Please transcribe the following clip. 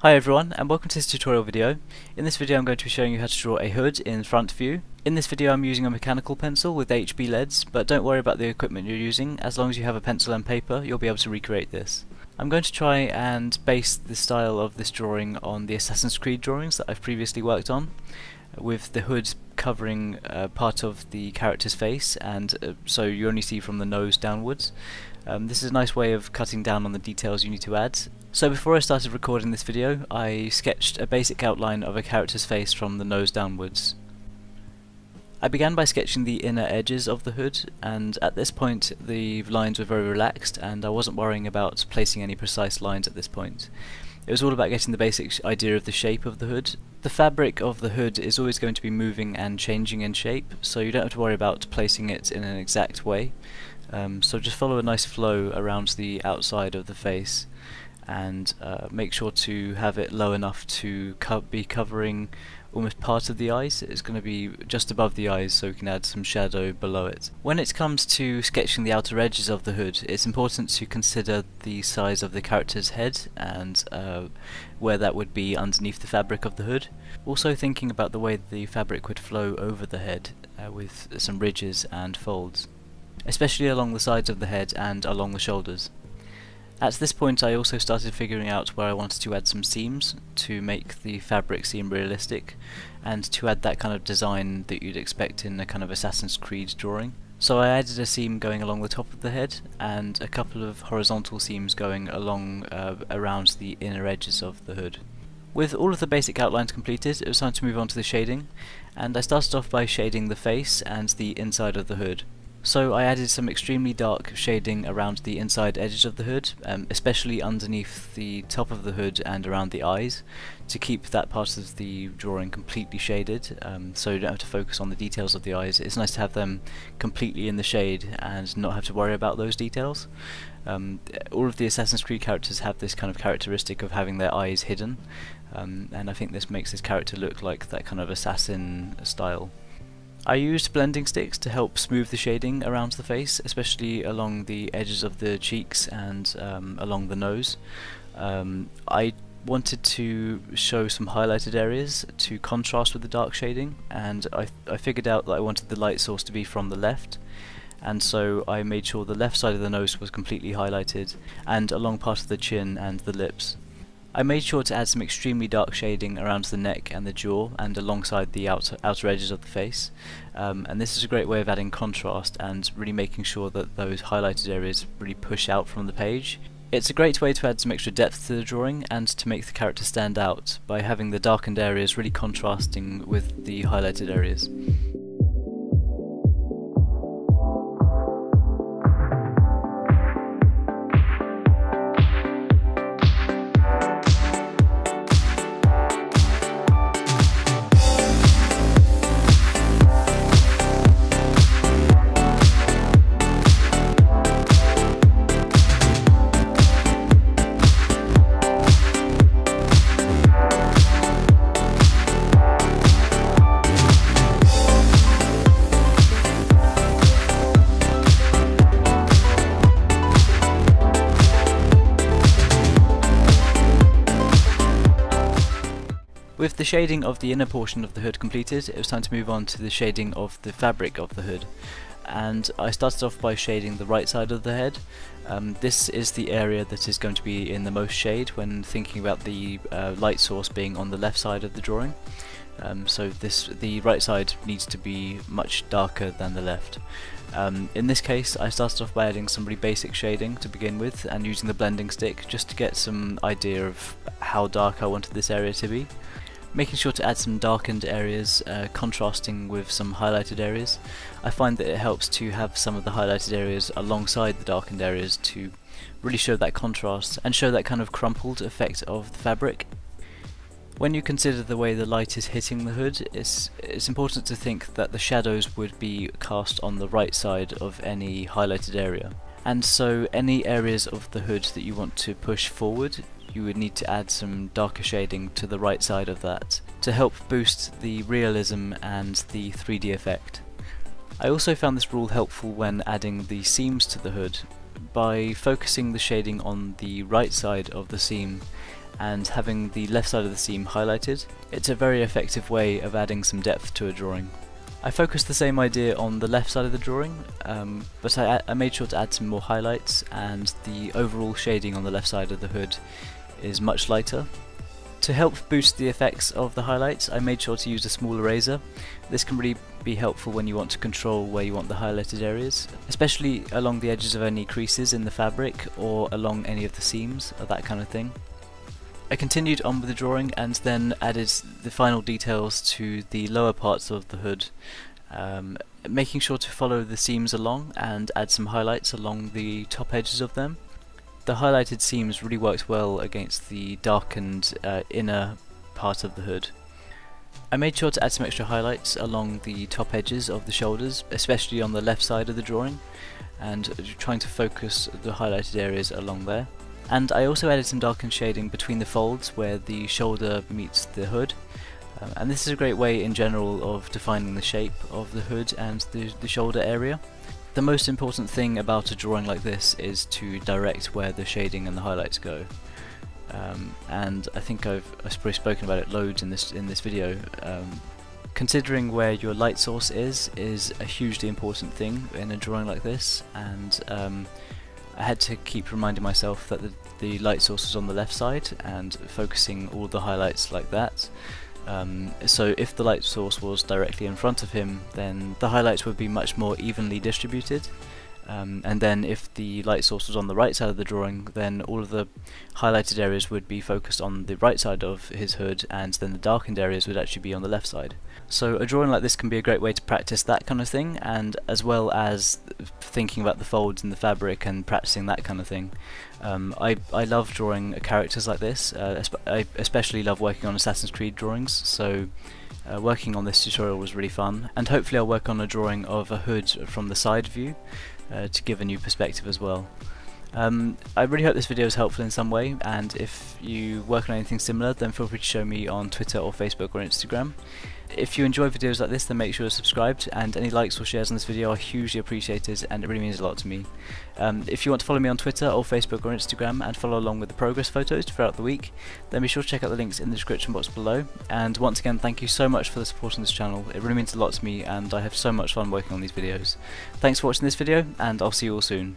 Hi everyone, and welcome to this tutorial video. In this video I'm going to be showing you how to draw a hood in front view. In this video I'm using a mechanical pencil with HB leads, but don't worry about the equipment you're using. As long as you have a pencil and paper, you'll be able to recreate this. I'm going to try and base the style of this drawing on the Assassin's Creed drawings that I've previously worked on, with the hood covering part of the character's face, and so you only see from the nose downwards. This is a nice way of cutting down on the details you need to add. So before I started recording this video, I sketched a basic outline of a character's face from the nose downwards. I began by sketching the inner edges of the hood, and at this point the lines were very relaxed and I wasn't worrying about placing any precise lines at this point. It was all about getting the basic idea of the shape of the hood. The fabric of the hood is always going to be moving and changing in shape, so you don't have to worry about placing it in an exact way. So just follow a nice flow around the outside of the face, and make sure to have it low enough to be covering almost part of the eyes. It's going to be just above the eyes, so we can add some shadow below it. When it comes to sketching the outer edges of the hood, it's important to consider the size of the character's head and where that would be underneath the fabric of the hood. Also thinking about the way the fabric would flow over the head with some ridges and folds, especially along the sides of the head and along the shoulders. At this point I also started figuring out where I wanted to add some seams to make the fabric seem realistic and to add that kind of design that you'd expect in a kind of Assassin's Creed drawing. So I added a seam going along the top of the head and a couple of horizontal seams going along around the inner edges of the hood. With all of the basic outlines completed, it was time to move on to the shading, and I started off by shading the face and the inside of the hood. So I added some extremely dark shading around the inside edges of the hood, especially underneath the top of the hood and around the eyes, to keep that part of the drawing completely shaded, so you don't have to focus on the details of the eyes. It's nice to have them completely in the shade and not have to worry about those details. All of the Assassin's Creed characters have this kind of characteristic of having their eyes hidden, and I think this makes this character look like that kind of assassin style. I used blending sticks to help smooth the shading around the face, especially along the edges of the cheeks and along the nose. I wanted to show some highlighted areas to contrast with the dark shading, and I figured out that I wanted the light source to be from the left, and so I made sure the left side of the nose was completely highlighted and along part of the chin and the lips. I made sure to add some extremely dark shading around the neck and the jaw and alongside the outer edges of the face, and this is a great way of adding contrast and really making sure that those highlighted areas really push out from the page. It's a great way to add some extra depth to the drawing and to make the character stand out by having the darkened areas really contrasting with the highlighted areas. With the shading of the inner portion of the hood completed, it was time to move on to the shading of the fabric of the hood. And I started off by shading the right side of the head. This is the area that is going to be in the most shade when thinking about the light source being on the left side of the drawing. So the right side needs to be much darker than the left. In this case I started off by adding some really basic shading to begin with and using the blending stick just to get some idea of how dark I wanted this area to be. Making sure to add some darkened areas, contrasting with some highlighted areas. I find that it helps to have some of the highlighted areas alongside the darkened areas to really show that contrast and show that kind of crumpled effect of the fabric. When you consider the way the light is hitting the hood, it's important to think that the shadows would be cast on the right side of any highlighted area. And so any areas of the hood that you want to push forward, you would need to add some darker shading to the right side of that to help boost the realism and the 3D effect. I also found this rule helpful when adding the seams to the hood. By focusing the shading on the right side of the seam and having the left side of the seam highlighted. It's a very effective way of adding some depth to a drawing. I focused the same idea on the left side of the drawing, but I made sure to add some more highlights, and the overall shading on the left side of the hood is much lighter. To help boost the effects of the highlights, I made sure to use a small eraser. This can really be helpful when you want to control where you want the highlighted areas, especially along the edges of any creases in the fabric or along any of the seams, or that kind of thing. I continued on with the drawing and then added the final details to the lower parts of the hood, making sure to follow the seams along and add some highlights along the top edges of them. The highlighted seams really worked well against the darkened inner part of the hood. I made sure to add some extra highlights along the top edges of the shoulders, especially on the left side of the drawing, and trying to focus the highlighted areas along there. And I also added some darkened shading between the folds where the shoulder meets the hood, and this is a great way in general of defining the shape of the hood and the shoulder area. The most important thing about a drawing like this is to direct where the shading and the highlights go, and I think I've probably spoken about it loads in this video. Considering where your light source is a hugely important thing in a drawing like this, and I had to keep reminding myself that the light source was on the left side and focusing all the highlights like that. So if the light source was directly in front of him, then the highlights would be much more evenly distributed, and then if the light source was on the right side of the drawing, then all of the highlighted areas would be focused on the right side of his hood, and then the darkened areas would actually be on the left side. So a drawing like this can be a great way to practice that kind of thing, and as well as thinking about the folds in the fabric and practicing that kind of thing. I love drawing characters like this. I especially love working on Assassin's Creed drawings, so working on this tutorial was really fun, and hopefully I'll work on a drawing of a hood from the side view to give a new perspective as well. I really hope this video is helpful in some way, and if you work on anything similar, then feel free to show me on Twitter or Facebook or Instagram. If you enjoy videos like this, then make sure you're subscribed, and any likes or shares on this video are hugely appreciated and it really means a lot to me. If you want to follow me on Twitter or Facebook or Instagram and follow along with the progress photos throughout the week, then be sure to check out the links in the description box below. And once again, thank you so much for the support on this channel. It really means a lot to me, and I have so much fun working on these videos. Thanks for watching this video, and I'll see you all soon.